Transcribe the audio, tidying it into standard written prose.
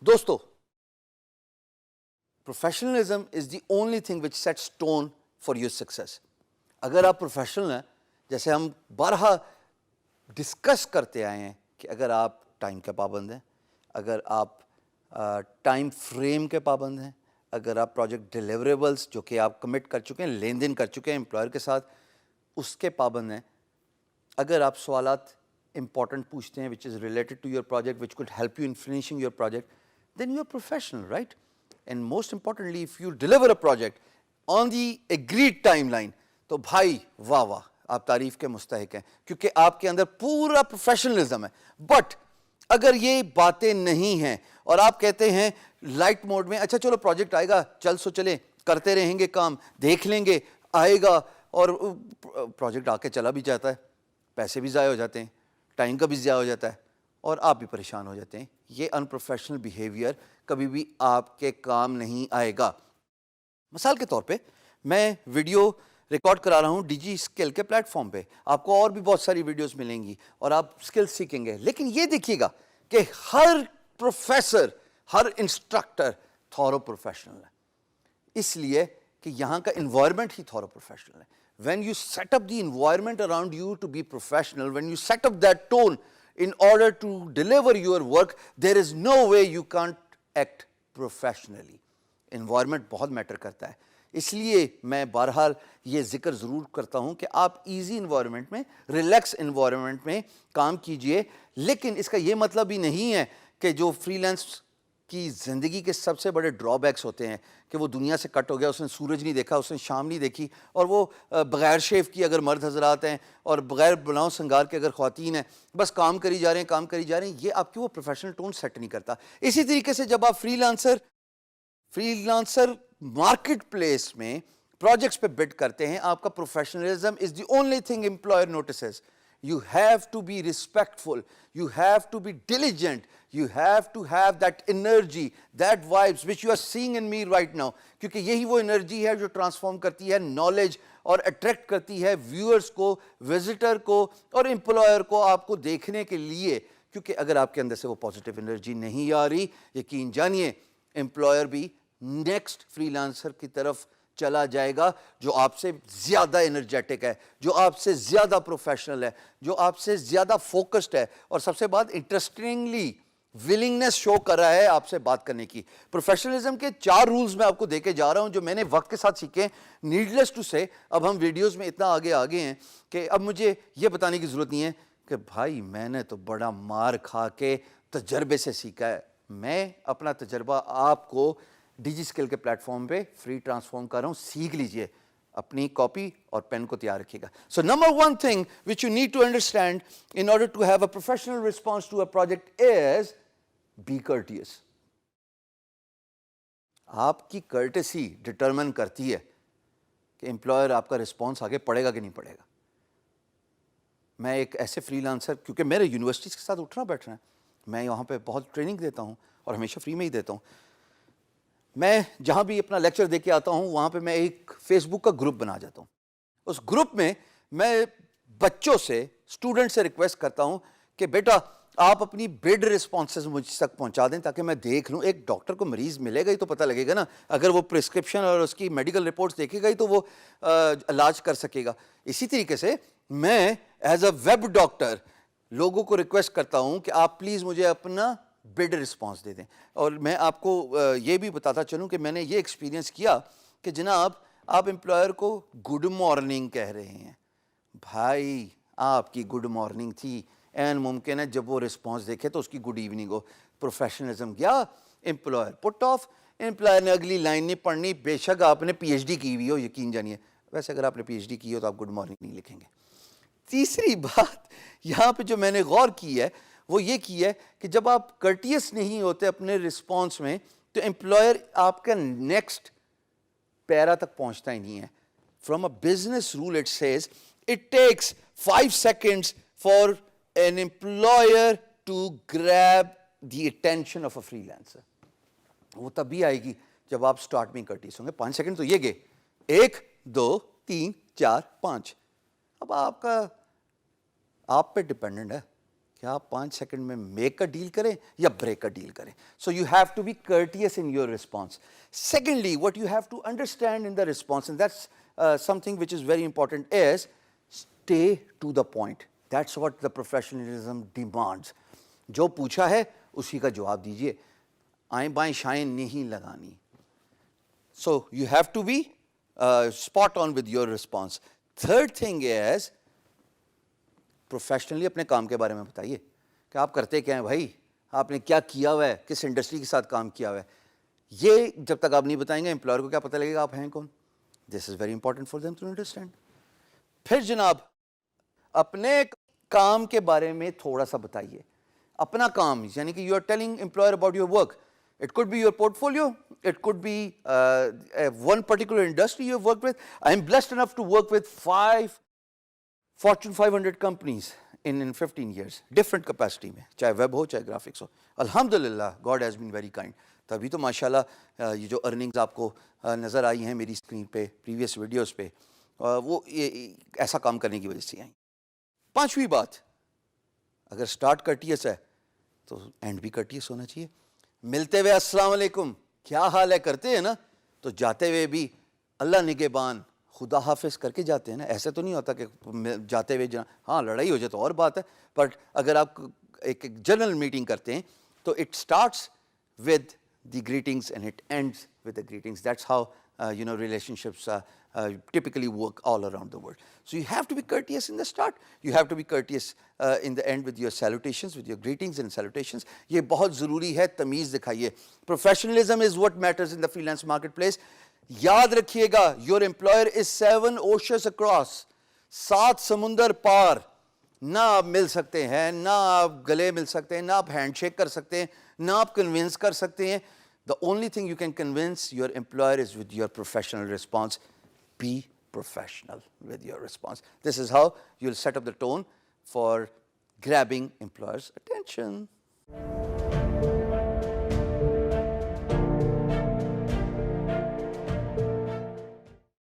دوستو professionalism is the only thing which sets tone for your success. اگر آپ professional ہیں, جیسے ہم بارہا ڈسکس کرتے آئے ہیں کہ اگر آپ ٹائم کے پابند ہیں, اگر آپ ٹائم فریم کے پابند ہیں, اگر آپ پروجیکٹ ڈیلیوریبلس جو کہ آپ کمٹ کر چکے ہیں, لین دین کر چکے ہیں امپلائر کے ساتھ, اس کے پابند ہیں, اگر آپ سوالات امپورٹنٹ پوچھتے ہیں which is related to your project which could help you in finishing your project, then you are professional, right? And most importantly, if you deliver a project on the agreed timeline, تو بھائی واہ واہ, آپ تعریف کے مستحق ہیں کیونکہ آپ کے اندر پورا پروفیشنلزم ہے. بٹ اگر یہ باتیں نہیں ہیں اور آپ کہتے ہیں لائٹ موڈ میں, اچھا چلو پروجیکٹ آئے گا, چل سو چلیں, کرتے رہیں گے کام, دیکھ لیں گے, آئے گا, اور پروجیکٹ آ کے چلا بھی جاتا ہے, پیسے بھی ضائع ہو جاتے ہیں, ٹائم کا بھی ضائع ہو جاتا ہے, اور آپ بھی پریشان ہو جاتے ہیں. یہ ان پروفیشنل بیہیویئر کبھی بھی آپ کے کام نہیں آئے گا. مثال کے طور پہ میں ویڈیو ریکارڈ کرا رہا ہوں ڈی جی اسکل کے پلیٹ فارم پہ, آپ کو اور بھی بہت ساری ویڈیوز ملیں گی اور آپ اسکل سیکھیں گے, لیکن یہ دیکھیے گا کہ ہر پروفیسر, ہر انسٹرکٹر تھورو پروفیشنل ہے, اس لیے کہ یہاں کا انوائرمنٹ ہی تھورو پروفیشنل ہے. When you set up the environment around you to be professional, when you set up that tone in order to deliver your work, there is no way you can't act professionally. Environment بہت metre کرتا ہے, اس لیے میں بہرحال یہ ذکر ضرور کرتا ہوں کہ آپ ایزی انوائرمنٹ میں, ریلیکس انوائرمنٹ میں کام کیجئے. لیکن اس کا یہ مطلب ہی نہیں ہے کہ جو فری لانس کی زندگی کے سب سے بڑے ڈرا بیکس ہوتے ہیں کہ وہ دنیا سے کٹ ہو گیا, اس نے سورج نہیں دیکھا, اس نے شام نہیں دیکھی, اور وہ بغیر شیف کی اگر مرد حضرات ہیں اور بغیر بناؤ سنگار کے اگر خواتین ہیں, بس کام کری جا رہے ہیں, کام کری جا رہے ہیں, یہ آپ کی وہ پروفیشنل ٹون سیٹ نہیں کرتا. اسی طریقے سے جب آپ فری لانسر مارکیٹ پلیس میں پروجیکٹس پہ بڈ کرتے ہیں, آپ کا professionalism is the only thing employer notices. You have to be respectful, you have to be diligent, you have to have that energy, that vibes which you are seeing in me right now, کیونکہ یہی وہ energy ہے جو transform کرتی ہے knowledge اور attract کرتی ہے ویورز کو, وزٹر کو اور امپلائر کو آپ کو دیکھنے کے لیے. کیونکہ اگر آپ کے اندر سے وہ پازیٹیو انرجی نہیں آ رہی, یقین جانیے امپلائر بھی نیکسٹ فری لانسر کی طرف چلا جائے گا جو آپ سے زیادہ انرجیٹک ہے, جو آپ سے زیادہ پروفیشنل ہے, جو آپ سے زیادہ فوکسڈ ہے, اور سب سے بات انٹرسٹنگلی ولنگنس شو کر رہا ہے آپ سے بات کرنے کی. پروفیشنلزم کے 4 رولز میں آپ کو دے کے جا رہا ہوں جو میں نے وقت کے ساتھ سیکھے. نیڈلیس ٹو سے اب ہم ویڈیوز میں اتنا آگے ہیں کہ اب مجھے یہ بتانے کی ضرورت نہیں ہے کہ بھائی میں نے تو بڑا مار کھا کے تجربے سے سیکھا ہے. میں اپنا تجربہ آپ کو ڈی جی اسکل کے پلیٹ فارم پہ فری ٹرانسفارم کر رہا ہوں, سیکھ لیجئے. اپنی کاپی اور پین کو تیار رکھیے گا. So number 1 thing which you need to understand in order to have a professional response to a project is be courteous. آپ کی کرٹسی ڈٹرمن کرتی ہے کہ امپلائر آپ کا رسپانس آگے پڑے گا کہ نہیں پڑے گا. میں ایک ایسے فری لانسر, کیونکہ میرے یونیورسٹیز کے ساتھ اٹھنا بیٹھنا ہے, میں وہاں پہ بہت ٹریننگ دیتا ہوں اور ہمیشہ فری میں ہی دیتا ہوں. میں جہاں بھی اپنا لیکچر دے کے آتا ہوں وہاں پہ میں ایک فیس بک کا گروپ بنا جاتا ہوں. اس گروپ میں میں بچوں سے, اسٹوڈنٹ سے ریکویسٹ کرتا ہوں کہ بیٹا آپ اپنی بڈ رسپانسز مجھ تک پہنچا دیں تاکہ میں دیکھ لوں. ایک ڈاکٹر کو مریض ملے گا ہی تو پتہ لگے گا نا, اگر وہ پرسکرپشن اور اس کی میڈیکل رپورٹس دیکھے گا ہی تو وہ علاج کر سکے گا. اسی طریقے سے میں ایز اے ویب ڈاکٹر لوگوں کو ریکویسٹ کرتا ہوں کہ آپ پلیز مجھے اپنا بڈ رسپانس دے دیں. اور میں آپ کو یہ بھی بتاتا چلوں کہ میں نے یہ ایکسپیرینس کیا کہ جناب آپ امپلائر کو گڈ مارننگ کہہ رہے ہیں, بھائی آپ کی گڈ مارننگ تھی, این ممکن ہے جب وہ رسپانس دیکھے تو اس کی گڈ ایوننگ ہو. پروفیشنلزم گیا, امپلائر پٹ آف. امپلائر نے اگلی لائن نہیں پڑھنی, بے شک آپ نے پی ایچ ڈی کی ہوئی ہو, یقین جانیے. ویسے اگر آپ نے پی ایچ ڈی کی ہو تو آپ گڈ مارننگ نہیں لکھیں گے. تیسری بات یہاں پہ جو میں نے غور کی ہے وہ یہ کی ہے کہ جب آپ کرٹیس نہیں ہوتے اپنے رسپانس میں تو امپلائر آپ کا نیکسٹ پیرا تک پہنچتا ہی نہیں ہے. From a business rule it says it takes 5 seconds for an employer to grab the attention of a فری لانسر. وہ تب بھی آئے گی جب آپ اسٹارٹ میں کرٹیس ہوں گے. 5 سیکنڈ تو یہ گئے, 1 2 3 4 5. اب آپ پہ ڈپینڈنٹ ہے کہ آپ 5 سیکنڈ میں میک کا ڈیل کریں یا بریک کا ڈیل کریں. So you have to be courteous in your response. Secondly what you have to understand in the response, and that's something which is very important, is stay to the point. That's what the professionalism demands. جو پوچھا ہے اسی کا جواب دیجیے, آئیں بائیں شائیں نہیں لگانی. So you have to be spot on with your response. Third thing is professionally اپنے کام کے بارے میں بتائیے کہ آپ کرتے کیا ہیں بھائی, آپ نے کیا کیا ہوا ہے, کس انڈسٹری کے ساتھ کام کیا ہوا ہے. یہ جب تک آپ نہیں بتائیں گے امپلائر کو کیا پتہ لگے گا آپ ہیں کون. This is very important for them to understand. پھر جناب اپنے کام کے بارے میں تھوڑا سا بتائیے. اپنا کام یعنی کہ you are telling employer about your work. It could be your portfolio. It could be one particular industry you have worked with. I am blessed enough to work with 5 Fortune 500 companies in 15 years. Different capacity میں, چاہے web ہو چاہے graphics ہو. الحمدللہ God has been very kind. تبھی تو ماشاءاللہ یہ جو earnings آپ کو نظر آئی ہیں میری اسکرین پہ پریویس ویڈیوز پہ, وہ ایسا کام کرنے کی وجہ سے آئیں. پانچویں بات, اگر اسٹارٹ کرٹیس ہے تو اینڈ بھی کرٹیس ہونا چاہیے. ملتے ہوئے السلام علیکم, کیا حال ہے کرتے ہیں نا, تو جاتے ہوئے بھی اللہ نگہبان خدا حافظ کر کے جاتے ہیں نا. ایسے تو نہیں ہوتا کہ جاتے ہوئے ہاں لڑائی ہو جائے تو اور بات ہے, بٹ اگر آپ ایک جنرل میٹنگ کرتے ہیں تو it starts with the greetings and it ends with the greetings. That's how relationships typically work all around the world. So you have to be courteous in the start. You have to be courteous in the end with your salutations, with your greetings and salutations. یہ بہت ضروری ہے, تمیز دکھائیے. Professionalism is what matters in the freelance marketplace. یاد رکھیے گا, your employer is 7 oceans across. 7 سمندر پار. نہ آپ مل سکتے ہیں, نہ آپ گلے مل سکتے ہیں, نہ آپ ہینڈ شیک کر سکتے ہیں, نہ آپ کنونس کر سکتے ہیں. The only thing you can convince your employer is with your professional response. Be professional with your response. This is how you'll set up the tone for grabbing employers' attention.